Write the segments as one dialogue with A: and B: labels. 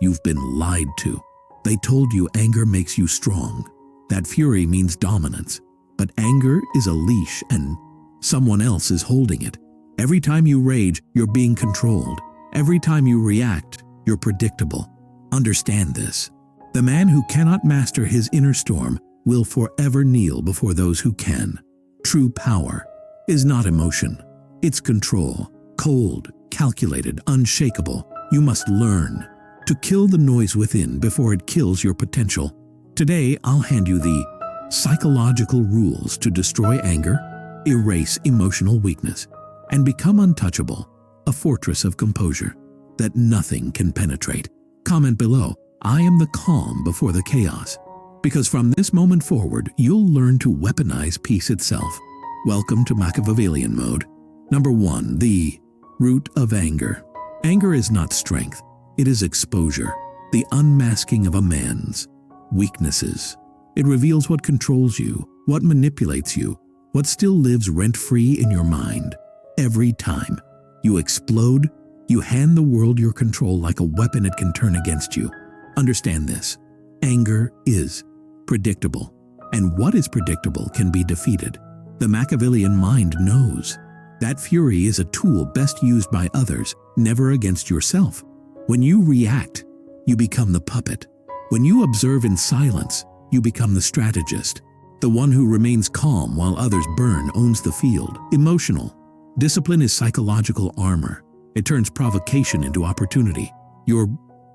A: You've been lied to. They told you anger makes you strong, that fury means dominance. But anger is a leash and someone else is holding it. Every time you rage, you're being controlled. Every time you react, you're predictable. Understand this. The man who cannot master his inner storm will forever kneel before those who can. True power is not emotion. It's control. Cold, calculated, unshakable. You must learn to kill the noise within before it kills your potential. Today, I'll hand you the psychological rules to destroy anger, erase emotional weakness, and become untouchable, a fortress of composure that nothing can penetrate. Comment below, I am the calm before the chaos. Because from this moment forward, you'll learn to weaponize peace itself. Welcome to Machiavellian mode. Number 1. The root of anger. Anger is not strength. It is exposure, the unmasking of a man's weaknesses. It reveals what controls you, what manipulates you, what still lives rent-free in your mind. Every time you explode, you hand the world your control like a weapon it can turn against you. Understand this. Anger is predictable, and what is predictable can be defeated. The Machiavellian mind knows that fury is a tool best used by others, never against yourself. When you react, you become the puppet. When you observe in silence, you become the strategist. The one who remains calm while others burn owns the field. Emotional. Discipline is psychological armor. It turns provocation into opportunity. Your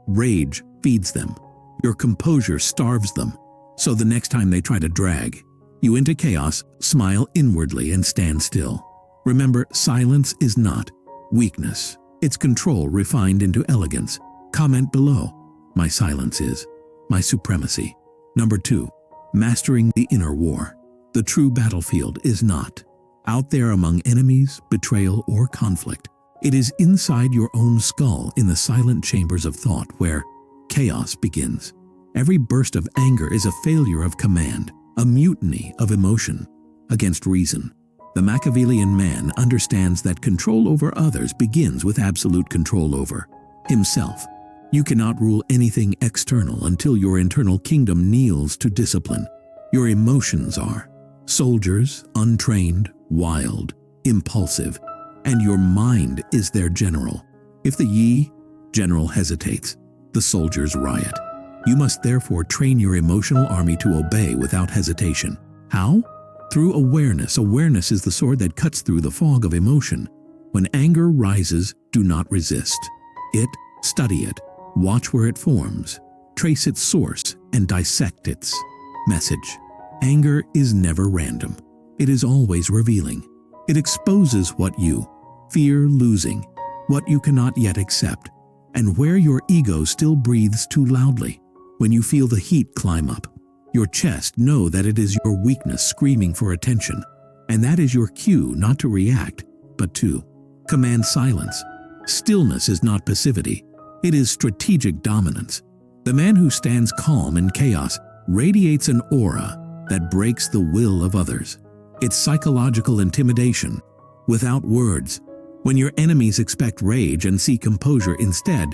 A: rage feeds them. Your composure starves them. So the next time they try to drag you into chaos, smile inwardly and stand still. Remember, silence is not weakness. It's control refined into elegance. Comment below. My silence is my supremacy. Number 2. Mastering the inner war. The true battlefield is not out there among enemies, betrayal, or conflict. It is inside your own skull in the silent chambers of thought where chaos begins. Every burst of anger is a failure of command, a mutiny of emotion against reason. The Machiavellian man understands that control over others begins with absolute control over himself. You cannot rule anything external until your internal kingdom kneels to discipline. Your emotions are soldiers, untrained, wild, impulsive, and your mind is their general. If the general hesitates, the soldiers riot. You must therefore train your emotional army to obey without hesitation. How? Through awareness. Awareness is the sword that cuts through the fog of emotion. When anger rises, do not resist it. Study it. Watch where it forms. Trace its source and dissect its message. Anger is never random. It is always revealing. It exposes what you fear losing, what you cannot yet accept, and where your ego still breathes too loudly. When you feel the heat climb up your chest, know that it is your weakness screaming for attention, and that is your cue not to react, but to command silence. Stillness is not passivity. It is strategic dominance. The man who stands calm in chaos radiates an aura that breaks the will of others. It's psychological intimidation without words. When your enemies expect rage and see composure instead,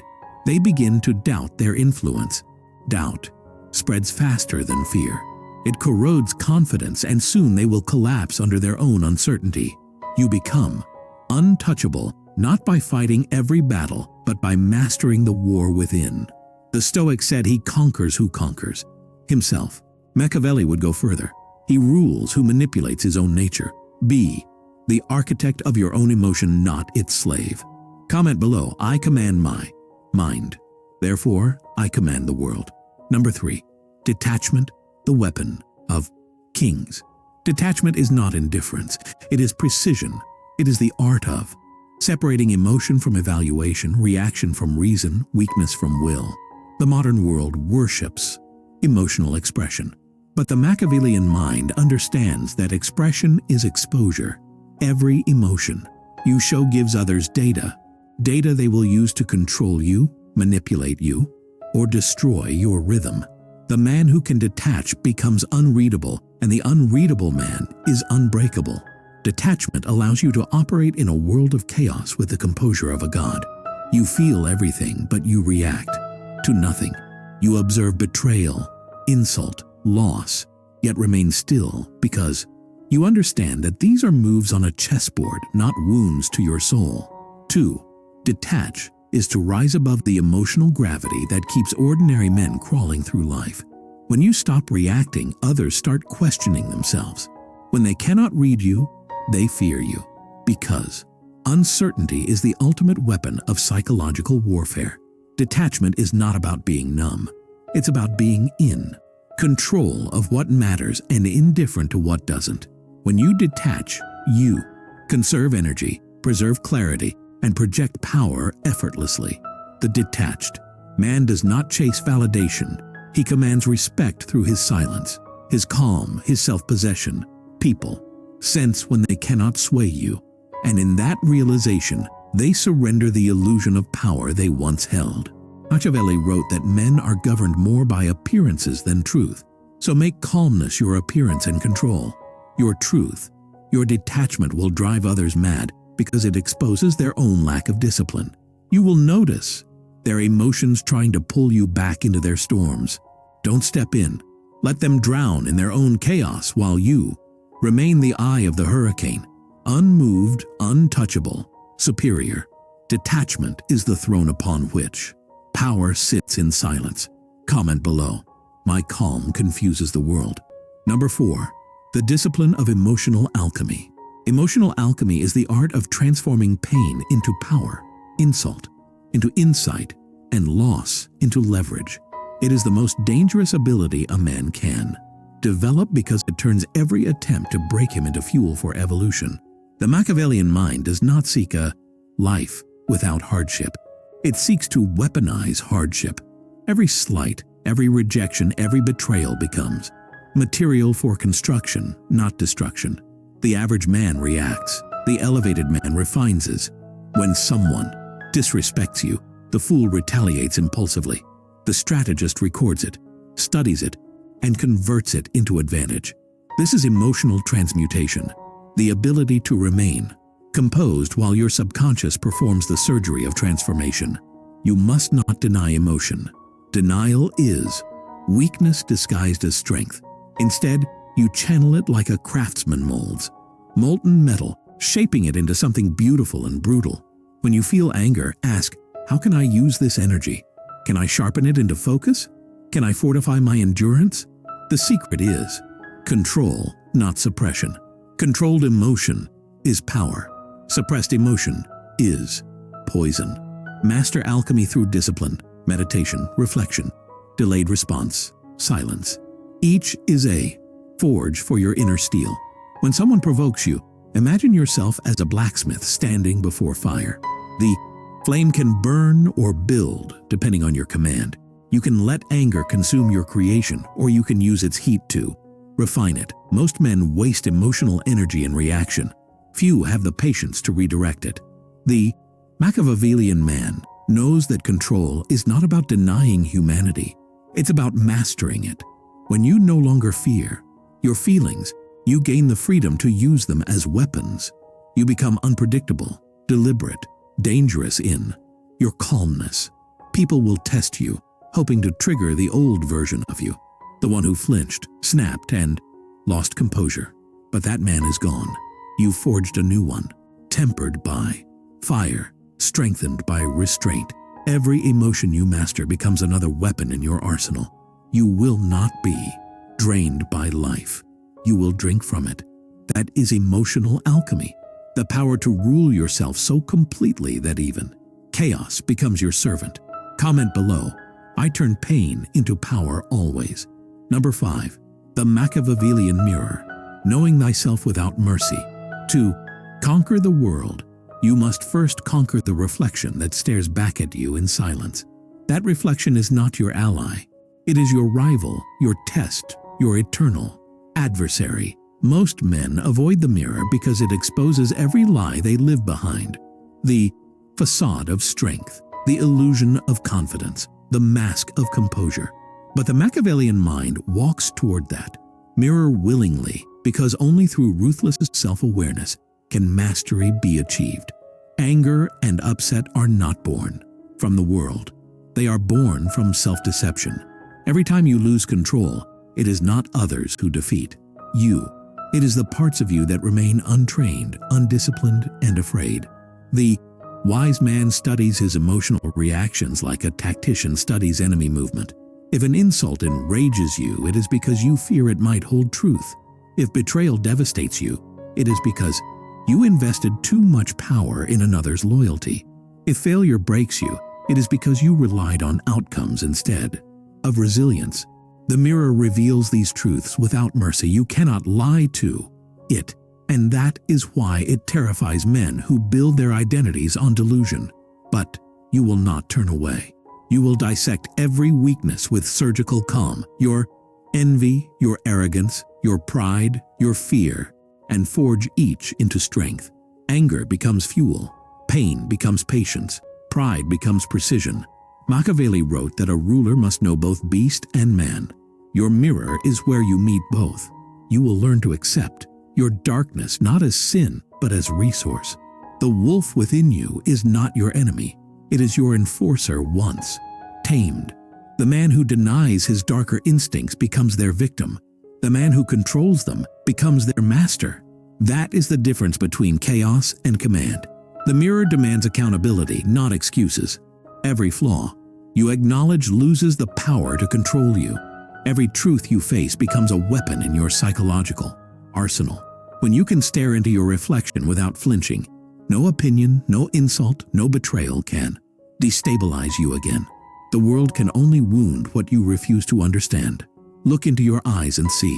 A: they begin to doubt their influence. Doubt spreads faster than fear. It corrodes confidence, and soon they will collapse under their own uncertainty. You become untouchable, not by fighting every battle, but by mastering the war within. The Stoic said he conquers who conquers himself. Machiavelli would go further. He rules who manipulates his own nature. Be the architect of your own emotion, not its slave. Comment below, I command my mind. Therefore, I command the world. Number 3. Detachment, the weapon of kings. Detachment is not indifference. It is precision. It is the art of separating emotion from evaluation, reaction from reason, weakness from will. The modern world worships emotional expression, but the Machiavellian mind understands that expression is exposure. Every emotion you show gives others data they will use to control you, manipulate you, or destroy your rhythm. The man who can detach becomes unreadable, and the unreadable man is unbreakable. Detachment allows you to operate in a world of chaos with the composure of a god. You feel everything, but you react. to nothing. You observe betrayal, insult, loss, yet remain still because you understand that these are moves on a chessboard, not wounds to your soul. 2. Detach is to rise above the emotional gravity that keeps ordinary men crawling through life. When you stop reacting, others start questioning themselves. When they cannot read you, they fear you, because uncertainty is the ultimate weapon of psychological warfare. Detachment is not about being numb. It's about being in control of what matters and indifferent to what doesn't. When you detach, you conserve energy, preserve clarity, and project power effortlessly. The detached man does not chase validation. He commands respect through his silence, his calm, his self-possession. People sense when they cannot sway you, and in that realization, they surrender the illusion of power they once held. Machiavelli wrote that men are governed more by appearances than truth, so make calmness your appearance and control. Your truth, your detachment will drive others mad because it exposes their own lack of discipline. You will notice their emotions trying to pull you back into their storms. Don't step in. Let them drown in their own chaos while you remain the eye of the hurricane, unmoved, untouchable, superior. Detachment is the throne upon which power sits in silence. Comment below. My calm confuses the world. Number 4. The discipline of emotional alchemy. Emotional alchemy is the art of transforming pain into power, insult into insight, and loss into leverage. It is the most dangerous ability a man can develop because it turns every attempt to break him into fuel for evolution. The Machiavellian mind does not seek a life without hardship. It seeks to weaponize hardship. Every slight, every rejection, every betrayal becomes material for construction, not destruction. The average man reacts. The elevated man refines. When someone disrespects you, the fool retaliates impulsively. The strategist records it, studies it, and converts it into advantage. This is emotional transmutation, the ability to remain composed while your subconscious performs the surgery of transformation. You must not deny emotion. Denial is weakness disguised as strength. Instead, you channel it like a craftsman molds molten metal, shaping it into something beautiful and brutal. When you feel anger, ask, how can I use this energy? Can I sharpen it into focus? Can I fortify my endurance? The secret is control, not suppression. Controlled emotion is power. Suppressed emotion is poison. Master alchemy through discipline, meditation, reflection, delayed response, silence. Each is a forge for your inner steel. When someone provokes you, imagine yourself as a blacksmith standing before fire. The flame can burn or build depending on your command. You can let anger consume your creation, or you can use its heat to refine it. Most men waste emotional energy in reaction. Few have the patience to redirect it. The Machiavellian man knows that control is not about denying humanity. It's about mastering it. When you no longer fear your feelings, you gain the freedom to use them as weapons. You become unpredictable, deliberate, dangerous in your calmness. People will test you, hoping to trigger the old version of you, the one who flinched, snapped, and lost composure. But that man is gone. You forged a new one, tempered by fire, strengthened by restraint. Every emotion you master becomes another weapon in your arsenal. You will not be drained by life. You will drink from it. That is emotional alchemy, the power to rule yourself so completely that even chaos becomes your servant. Comment below. I turn pain into power always. Number 5. The Machiavellian mirror. Knowing thyself without mercy. To conquer the world, you must first conquer the reflection that stares back at you in silence. That reflection is not your ally. It is your rival, your test, your eternal adversary. Most men avoid the mirror because it exposes every lie they live behind. The facade of strength, the illusion of confidence, the mask of composure. But the Machiavellian mind walks toward that mirror willingly, because only through ruthless self-awareness can mastery be achieved. Anger and upset are not born from the world. They are born from self-deception. Every time you lose control, it is not others who defeat you. It is the parts of you that remain untrained, undisciplined, and afraid. The wise man studies his emotional reactions like a tactician studies enemy movement. If an insult enrages you, it is because you fear it might hold truth. If betrayal devastates you, it is because you invested too much power in another's loyalty. If failure breaks you, it is because you relied on outcomes instead of resilience. The mirror reveals these truths without mercy. You cannot lie to it, and that is why it terrifies men who build their identities on delusion. But you will not turn away. You will dissect every weakness with surgical calm, your envy, your arrogance, your pride, your fear, and forge each into strength. Anger becomes fuel, pain becomes patience, pride becomes precision. Machiavelli wrote that a ruler must know both beast and man. Your mirror is where you meet both. You will learn to accept your darkness not as sin, but as resource. The wolf within you is not your enemy. It is your enforcer once tamed. The man who denies his darker instincts becomes their victim. The man who controls them becomes their master. That is the difference between chaos and command. The mirror demands accountability, not excuses. Every flaw you acknowledge loses the power to control you. Every truth you face becomes a weapon in your psychological arsenal. When you can stare into your reflection without flinching, no opinion, no insult, no betrayal can destabilize you again. The world can only wound what you refuse to understand. Look into your eyes and see.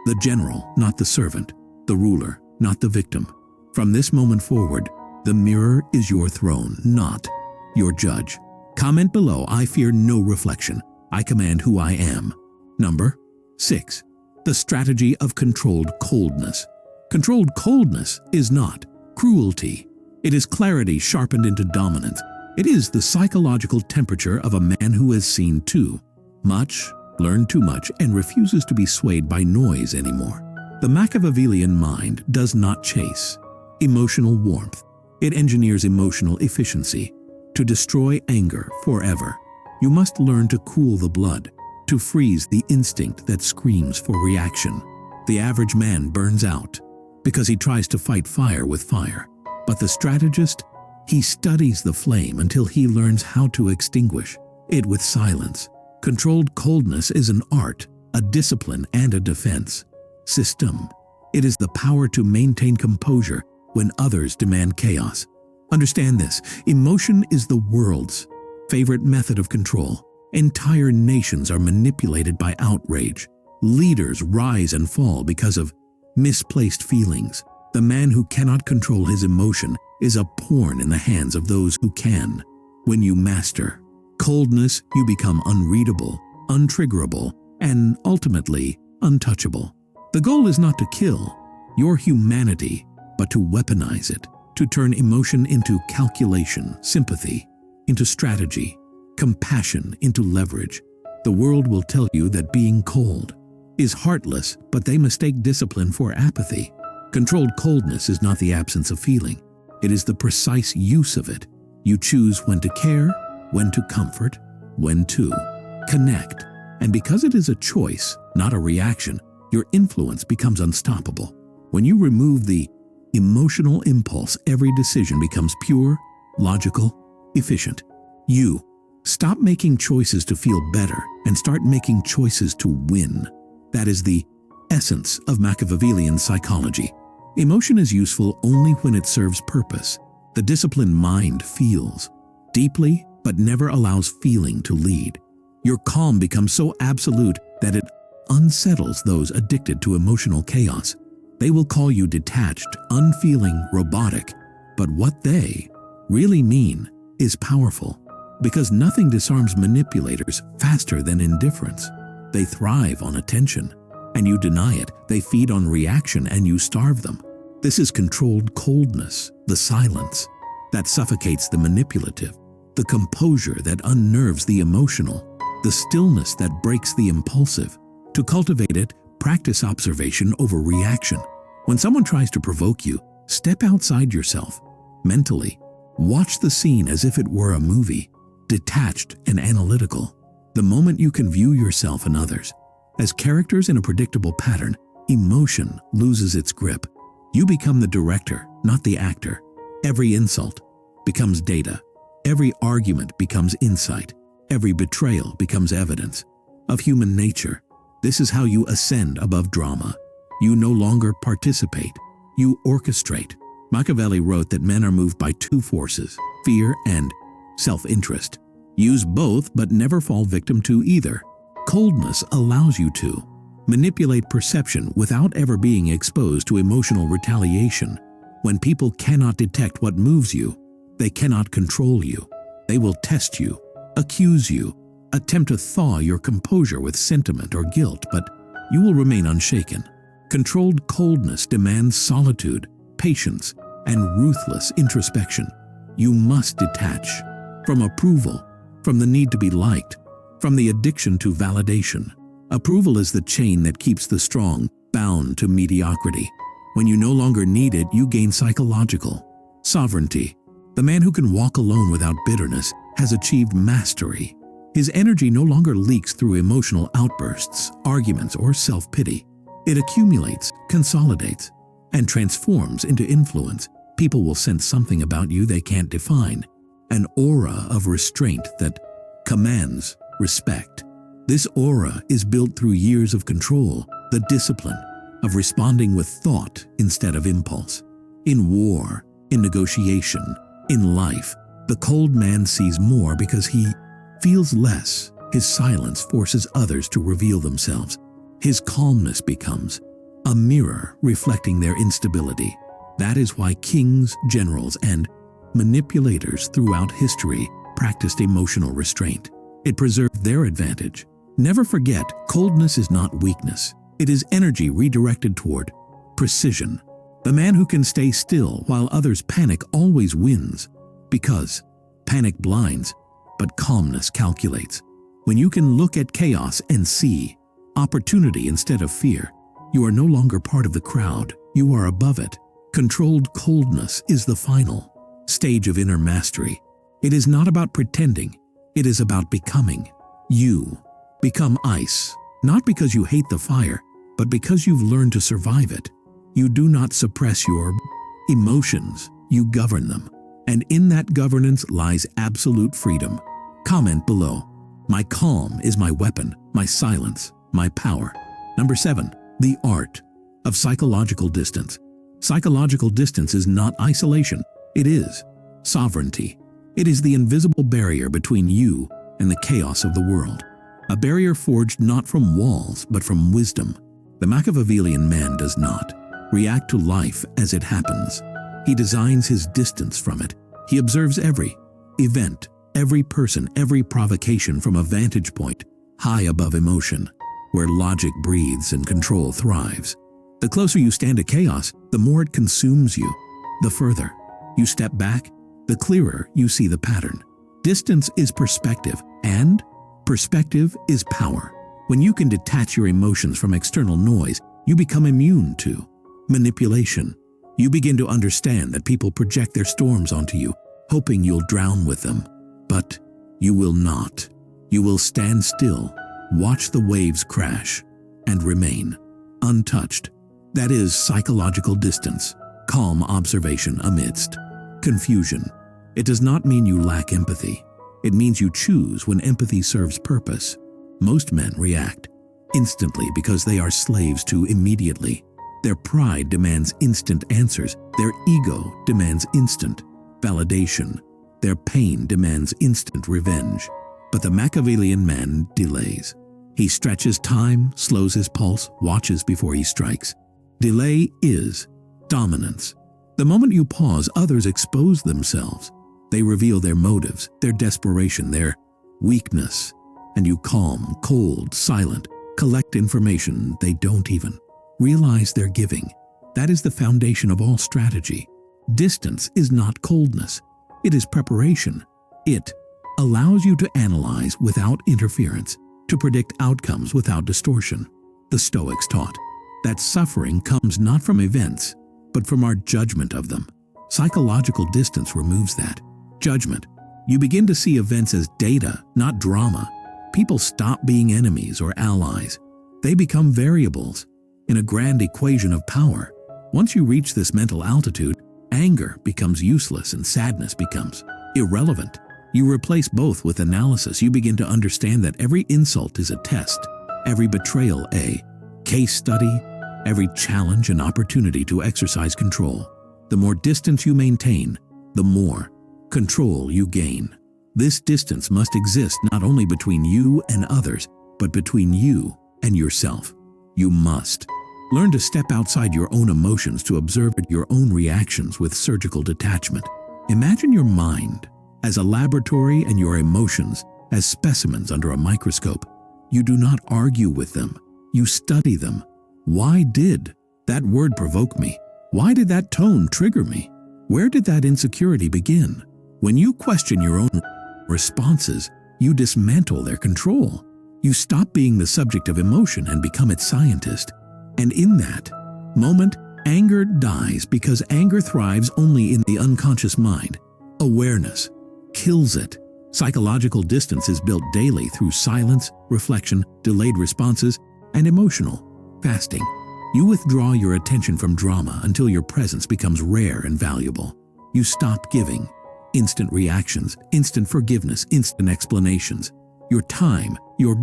A: The general, not the servant. The ruler, not the victim. From this moment forward, the mirror is your throne, not your judge. Comment below, I fear no reflection. I command who I am. Number 6. The strategy of controlled coldness. Controlled coldness is not cruelty. It is clarity sharpened into dominance. It is the psychological temperature of a man who has seen too much, learned too much, and refuses to be swayed by noise anymore. The Machiavellian mind does not chase emotional warmth. It engineers emotional efficiency to destroy anger forever. You must learn to cool the blood, to freeze the instinct that screams for reaction. The average man burns out because he tries to fight fire with fire. But the strategist, he studies the flame until he learns how to extinguish it with silence. Controlled coldness is an art, a discipline, and a defense system. It is the power to maintain composure when others demand chaos. Understand this, emotion is the world's favorite method of control. Entire nations are manipulated by outrage. Leaders rise and fall because of misplaced feelings. The man who cannot control his emotion is a pawn in the hands of those who can. When you master coldness, you become unreadable, untriggerable, and ultimately untouchable. The goal is not to kill your humanity, but to weaponize it, to turn emotion into calculation, sympathy into strategy, compassion into leverage. The world will tell you that being cold is heartless, but they mistake discipline for apathy. Controlled coldness is not the absence of feeling. It is the precise use of it. You choose when to care, when to comfort, when to connect. And because it is a choice, not a reaction, your influence becomes unstoppable. When you remove the emotional impulse, every decision becomes pure, logical, efficient. You stop making choices to feel better and start making choices to win. That is the essence of Machiavellian psychology. Emotion is useful only when it serves purpose. The disciplined mind feels deeply but never allows feeling to lead. Your calm becomes so absolute that it unsettles those addicted to emotional chaos. They will call you detached, unfeeling, robotic, but what they really mean is powerful, because nothing disarms manipulators faster than indifference. They thrive on attention, and you deny it. They feed on reaction, and you starve them. This is controlled coldness, the silence that suffocates the manipulative, the composure that unnerves the emotional, the stillness that breaks the impulsive. To cultivate it, practice observation over reaction. When someone tries to provoke you, step outside yourself. Mentally, watch the scene as if it were a movie. detached and analytical. The moment you can view yourself and others as characters in a predictable pattern, emotion loses its grip. You become the director, not the actor. Every insult becomes data. Every argument becomes insight. Every betrayal becomes evidence of human nature. This is how you ascend above drama. You no longer participate. You orchestrate. Machiavelli wrote that men are moved by two forces, fear and self-interest. Use both, but never fall victim to either. Coldness allows you to manipulate perception without ever being exposed to emotional retaliation. When people cannot detect what moves you, they cannot control you. They will test you, accuse you, attempt to thaw your composure with sentiment or guilt, but you will remain unshaken. Controlled coldness demands solitude, patience, and ruthless introspection. You must detach from approval, from the need to be liked, from the addiction to validation. Approval is the chain that keeps the strong bound to mediocrity. When you no longer need it, you gain psychological sovereignty. The man who can walk alone without bitterness has achieved mastery. His energy no longer leaks through emotional outbursts, arguments, or self-pity. It accumulates, consolidates, and transforms into influence. People will sense something about you they can't define, an aura of restraint that commands respect. This aura is built through years of control, the discipline of responding with thought instead of impulse. In war, in negotiation, in life, the cold man sees more because he feels less. His silence forces others to reveal themselves. His calmness becomes a mirror reflecting their instability. That is why kings, generals, and manipulators throughout history practiced emotional restraint. It preserved their advantage. Never forget, coldness is not weakness. It is energy redirected toward precision. The man who can stay still while others panic always wins, because panic blinds, but calmness calculates. When you can look at chaos and see opportunity instead of fear, you are no longer part of the crowd, you are above it. Controlled coldness is the final stage of inner mastery. It is not about pretending, it is about becoming. You become ice, not because you hate the fire, but because you've learned to survive it. You do not suppress your emotions, you govern them. And in that governance lies absolute freedom. Comment below. My calm is my weapon, my silence, my power. Number 7, the art of psychological distance. Psychological distance is not isolation, it is sovereignty. It is the invisible barrier between you and the chaos of the world. A barrier forged not from walls, but from wisdom. The Machiavellian man does not react to life as it happens. He designs his distance from it. He observes every event, every person, every provocation from a vantage point high above emotion, where logic breathes and control thrives. The closer you stand to chaos, the more it consumes you. The further you step back, the clearer you see the pattern. Distance is perspective, and perspective is power. When you can detach your emotions from external noise, you become immune to manipulation. You begin to understand that people project their storms onto you, hoping you'll drown with them. But you will not. You will stand still, watch the waves crash, and remain untouched. That is psychological distance, calm observation amidst confusion. It does not mean you lack empathy. It means you choose when empathy serves purpose. Most men react instantly because they are slaves to immediately. Their pride demands instant answers. Their ego demands instant validation. Their pain demands instant revenge. But the Machiavellian man delays. He stretches time, slows his pulse, watches before he strikes. Delay is dominance. The moment you pause, others expose themselves. They reveal their motives, their desperation, their weakness. And you calm, cold, silent, collect information they don't even realize they're giving. That is the foundation of all strategy. Distance is not coldness. It is preparation. It allows you to analyze without interference, to predict outcomes without distortion. The Stoics taught that suffering comes not from events, but from our judgment of them. Psychological distance removes that judgment. You begin to see events as data, not drama. People stop being enemies or allies. They become variables in a grand equation of power. Once you reach this mental altitude, anger becomes useless and sadness becomes irrelevant. You replace both with analysis. You begin to understand that every insult is a test, every betrayal a case study, every challenge an opportunity to exercise control. The more distance you maintain, the more control you gain. This distance must exist not only between you and others, but between you and yourself. You must learn to step outside your own emotions to observe your own reactions with surgical detachment. Imagine your mind as a laboratory and your emotions as specimens under a microscope. You do not argue with them. You study them. Why did that word provoke me? Why did that tone trigger me? Where did that insecurity begin? When you question your own responses, you dismantle their control. You stop being the subject of emotion and become its scientist. And in that moment, anger dies because anger thrives only in the unconscious mind. Awareness kills it. Psychological distance is built daily through silence, reflection, delayed responses, and emotional fasting. You withdraw your attention from drama until your presence becomes rare and valuable. You stop giving instant reactions, instant forgiveness, instant explanations. Your time, your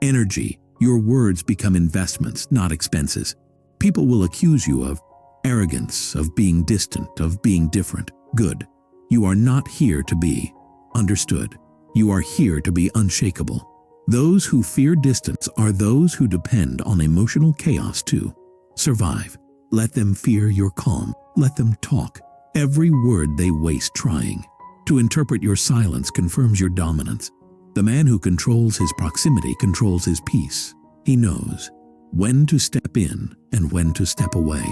A: energy, your words become investments, not expenses. People will accuse you of arrogance, of being distant, of being different. Good. You are not here to be understood. You are here to be unshakable. Those who fear distance are those who depend on emotional chaos to survive. Let them fear your calm. Let them talk. Every word they waste trying to interpret your silence confirms your dominance. The man who controls his proximity controls his peace. He knows when to step in and when to step away.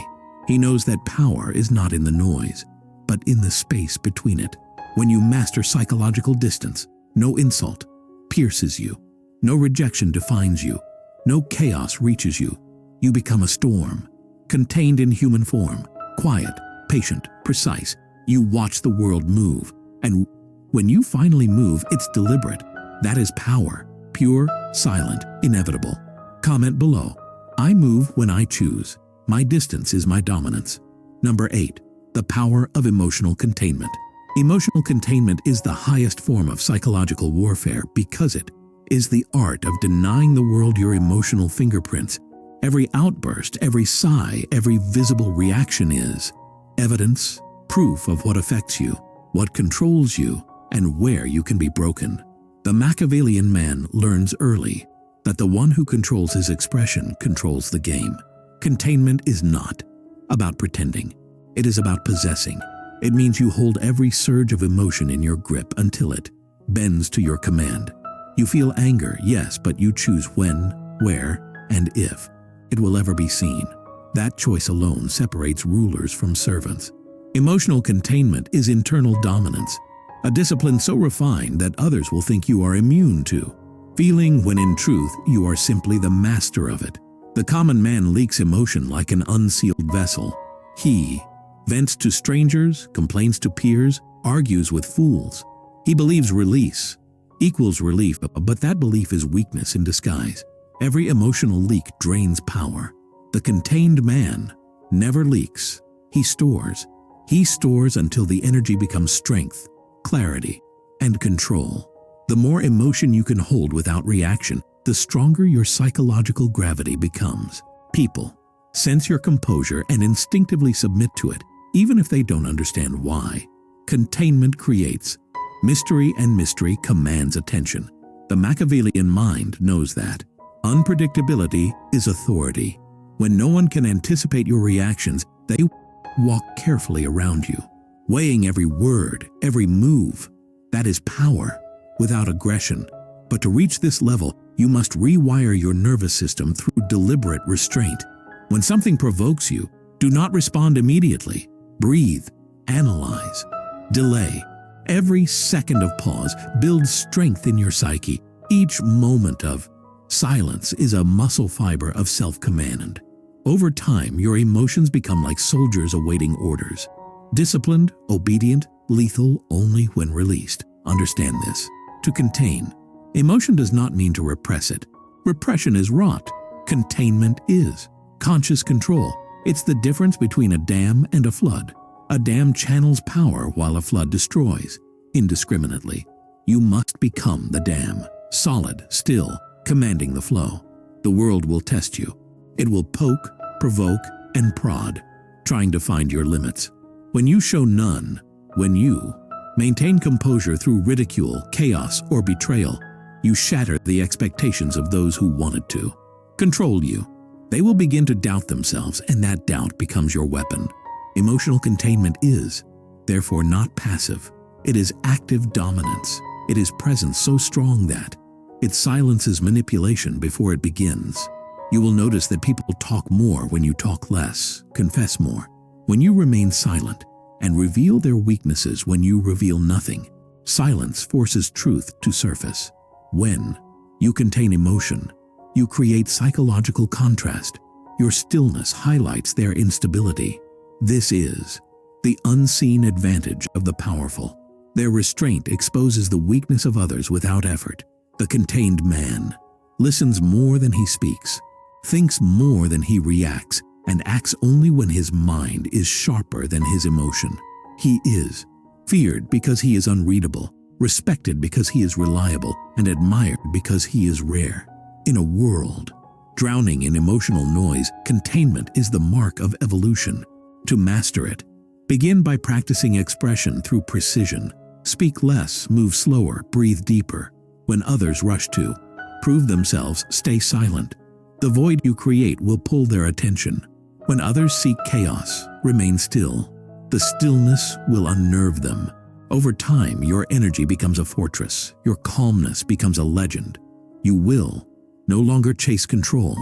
A: He knows that power is not in the noise, but in the space between it. When you master psychological distance, no insult pierces you. No rejection defines you. No chaos reaches you. You become a storm, contained in human form, quiet, patient, precise. You watch the world move, and when you finally move, it's deliberate. That is power, pure, silent, inevitable. Comment below. I move when I choose. My distance is my dominance. Number 8. The power of emotional containment. Emotional containment is the highest form of psychological warfare because it is the art of denying the world your emotional fingerprints. Every outburst, every sigh, every visible reaction is evidence, proof of what affects you, what controls you, and where you can be broken. The Machiavellian man learns early that the one who controls his expression controls the game. Containment is not about pretending. It is about possessing. It means you hold every surge of emotion in your grip until it bends to your command. You feel anger, yes, but you choose when, where, and if it will ever be seen. That choice alone separates rulers from servants. Emotional containment is internal dominance, a discipline so refined that others will think you are immune to feeling when in truth you are simply the master of it. The common man leaks emotion like an unsealed vessel. He vents to strangers, complains to peers, argues with fools. He believes release equals relief, but that belief is weakness in disguise. Every emotional leak drains power. The contained man never leaks. He stores. He stores until the energy becomes strength, clarity, and control. The more emotion you can hold without reaction, the stronger your psychological gravity becomes. People sense your composure and instinctively submit to it, even if they don't understand why. Containment creates mystery, and mystery commands attention. The Machiavellian mind knows that. Unpredictability is authority. When no one can anticipate your reactions, they walk carefully around you, weighing every word, every move. That is power without aggression. But to reach this level, you must rewire your nervous system through deliberate restraint. When something provokes you, do not respond immediately. Breathe, analyze, delay. Every second of pause builds strength in your psyche. Each moment of silence is a muscle fiber of self-command. Over time, your emotions become like soldiers awaiting orders. Disciplined, obedient, lethal only when released. understand this. To contain. Emotion does not mean to repress it. Repression is rot. Containment is. Conscious control. It's the difference between a dam and a flood. A dam channels power while a flood destroys, indiscriminately. You must become the dam, solid, still, commanding the flow. The world will test you. It will poke, provoke, and prod, trying to find your limits. When you show none, when you maintain composure through ridicule, chaos, or betrayal, you shatter the expectations of those who wanted to control you. They will begin to doubt themselves, and that doubt becomes your weapon. Emotional containment is, therefore, not passive. It is active dominance. It is presence so strong that it silences manipulation before it begins. You will notice that people talk more when you talk less, confess more, when you remain silent, and reveal their weaknesses when you reveal nothing. Silence forces truth to surface. When you contain emotion, you create psychological contrast. Your stillness highlights their instability. This is the unseen advantage of the powerful. Their restraint exposes the weakness of others without effort. The contained man listens more than he speaks, thinks more than he reacts, and acts only when his mind is sharper than his emotion. He is feared because he is unreadable, respected because he is reliable, and admired because he is rare. In a world drowning in emotional noise, containment is the mark of evolution. To master it, begin by practicing expression through precision. Speak less, move slower, breathe deeper. When others rush to prove themselves, stay silent. The void you create will pull their attention. When others seek chaos, remain still. The stillness will unnerve them. Over time, your energy becomes a fortress. Your calmness becomes a legend. You will no longer chase control.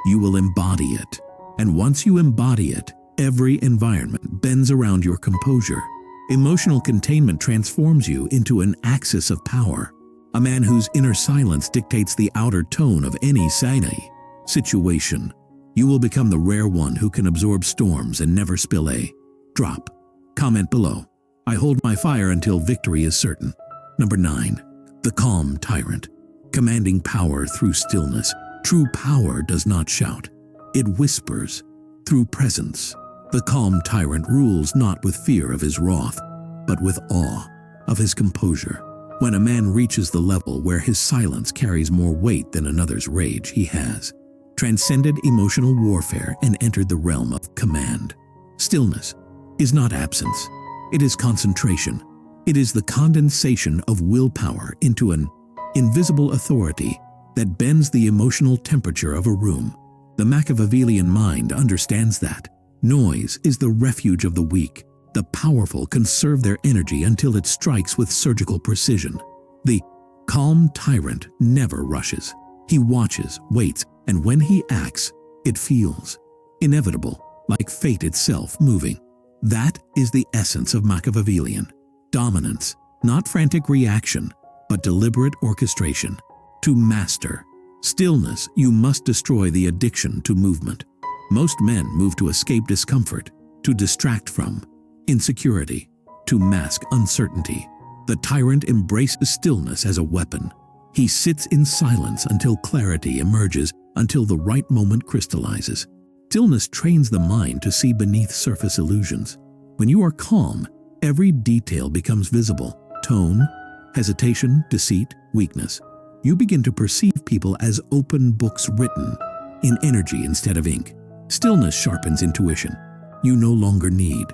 A: You will embody it. And once you embody it, every environment bends around your composure. Emotional containment transforms you into an axis of power. A man whose inner silence dictates the outer tone of any situation. You will become the rare one who can absorb storms and never spill a drop. Comment below. I hold my fire until victory is certain. Number 9. The calm tyrant. Commanding power through stillness. True power does not shout. It whispers through presence. The calm tyrant rules not with fear of his wrath, but with awe of his composure. When a man reaches the level where his silence carries more weight than another's rage, he has transcended emotional warfare and entered the realm of command. Stillness is not absence. It is concentration. It is the condensation of willpower into an invisible authority that bends the emotional temperature of a room. The Machiavellian mind understands that noise is the refuge of the weak. The powerful conserve their energy until it strikes with surgical precision. The calm tyrant never rushes. He watches, waits, and when he acts, it feels inevitable, like fate itself moving. That is the essence of Machiavellian dominance, not frantic reaction, but deliberate orchestration. To master stillness, you must destroy the addiction to movement. Most men move to escape discomfort, to distract from insecurity, to mask uncertainty. The tyrant embraces stillness as a weapon. He sits in silence until clarity emerges, until the right moment crystallizes. Stillness trains the mind to see beneath surface illusions. When you are calm, every detail becomes visible. Tone, hesitation, deceit, weakness. You begin to perceive people as open books written in energy instead of ink. Stillness sharpens intuition. You no longer need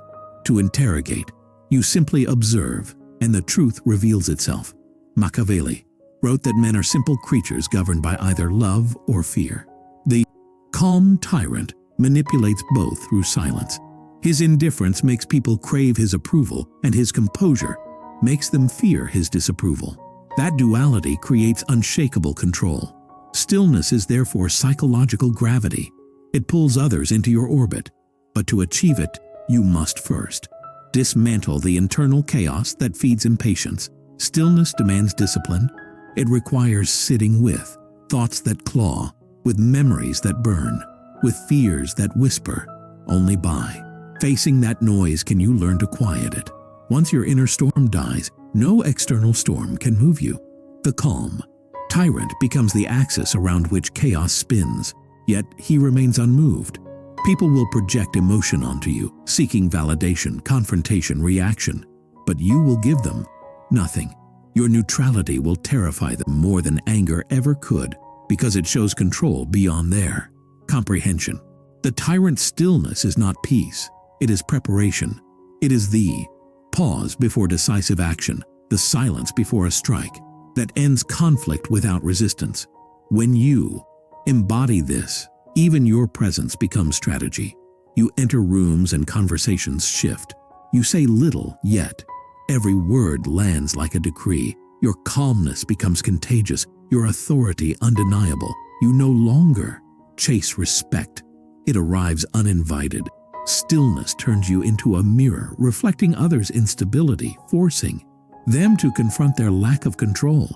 A: to interrogate. You simply observe, and the truth reveals itself. Machiavelli wrote that men are simple creatures governed by either love or fear. The calm tyrant manipulates both through silence. His indifference makes people crave his approval, and his composure makes them fear his disapproval. That duality creates unshakable control. Stillness is therefore psychological gravity. It pulls others into your orbit. But to achieve it, you must first dismantle the internal chaos that feeds impatience. Stillness demands discipline. It requires sitting with thoughts that claw, with memories that burn, with fears that whisper. Only by facing that noise can you learn to quiet it. Once your inner storm dies, No external storm can move you. The calm tyrant becomes the axis around which chaos spins, yet he remains unmoved. People will project emotion onto you, seeking validation, confrontation, reaction, but you will give them nothing. Your neutrality will terrify them more than anger ever could, because it shows control beyond their comprehension. The tyrant's stillness is not peace, it is preparation. It is the pause before decisive action, the silence before a strike, that ends conflict without resistance. When you embody this, even your presence becomes strategy. You enter rooms and conversations shift. You say little, yet every word lands like a decree. Your calmness becomes contagious, your authority undeniable. You no longer chase respect. It arrives uninvited. Stillness turns you into a mirror, reflecting others' instability, forcing them to confront their lack of control.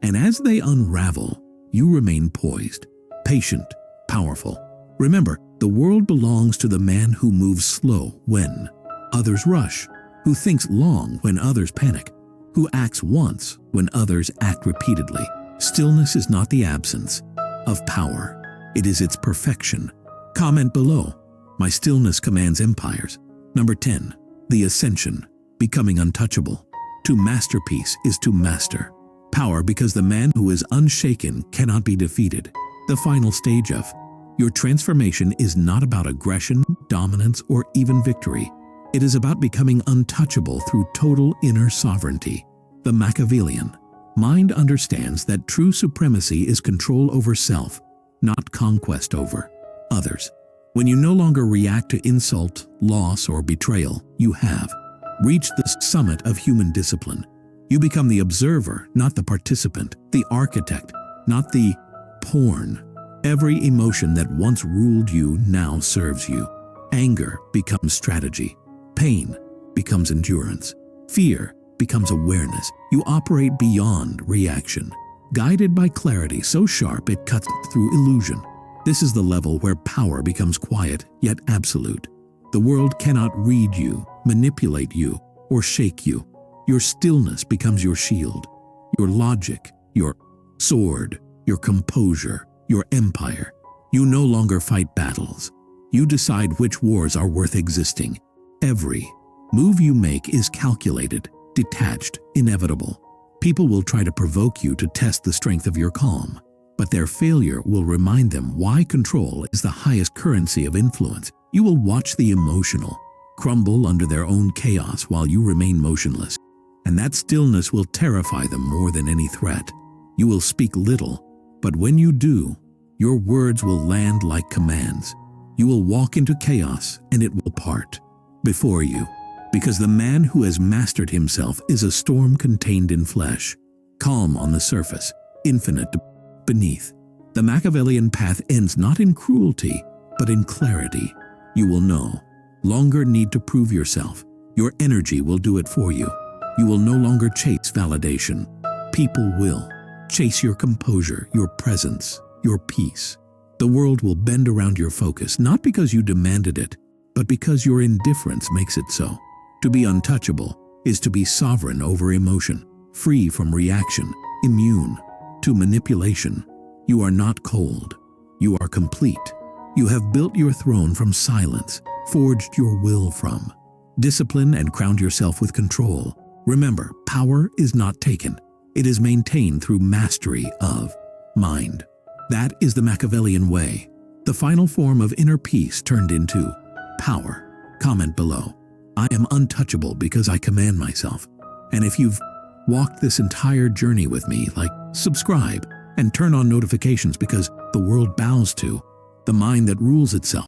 A: And as they unravel, you remain poised, patient, powerful. Remember, the world belongs to the man who moves slow when others rush, who thinks long when others panic, who acts once when others act repeatedly. Stillness is not the absence of power, it is its perfection. Comment below. My stillness commands empires. Number 10. The ascension, becoming untouchable. To masterpiece is to master power, because the man who is unshaken cannot be defeated. The final stage of your transformation is not about aggression, dominance, or even victory. It is about becoming untouchable through total inner sovereignty. The Machiavellian mind understands that true supremacy is control over self, not conquest over others. When you no longer react to insult, loss, or betrayal, you have reached the summit of human discipline. You become the observer, not the participant, the architect, not the pawn. Every emotion that once ruled you now serves you. Anger becomes strategy. Pain becomes endurance. Fear becomes awareness. You operate beyond reaction, guided by clarity so sharp it cuts through illusion. This is the level where power becomes quiet yet absolute. The world cannot read you, manipulate you, or shake you. Your stillness becomes your shield, your logic, your sword, your composure, your empire. You no longer fight battles. You decide which wars are worth existing. Every move you make is calculated, detached, inevitable. People will try to provoke you to test the strength of your calm, but their failure will remind them why control is the highest currency of influence. You will watch the emotional crumble under their own chaos while you remain motionless, and that stillness will terrify them more than any threat. You will speak little, but when you do, your words will land like commands. You will walk into chaos and it will part before you, because the man who has mastered himself is a storm contained in flesh, calm on the surface, infinite beneath. The Machiavellian path ends not in cruelty, but in clarity. You will no longer need to prove yourself. Your energy will do it for you. You will no longer chase validation. People will chase your composure, your presence, your peace. The world will bend around your focus, not because you demanded it, but because your indifference makes it so. To be untouchable is to be sovereign over emotion, free from reaction, immune to manipulation. You are not cold. You are complete. You have built your throne from silence, forged your will from discipline, and crowned yourself with control. Remember, power is not taken. It is maintained through mastery of mind. That is the Machiavellian way, the final form of inner peace turned into power. Comment below. I am untouchable because I command myself. And if you've walked this entire journey with me, subscribe and turn on notifications, because the world bows to the mind that rules itself.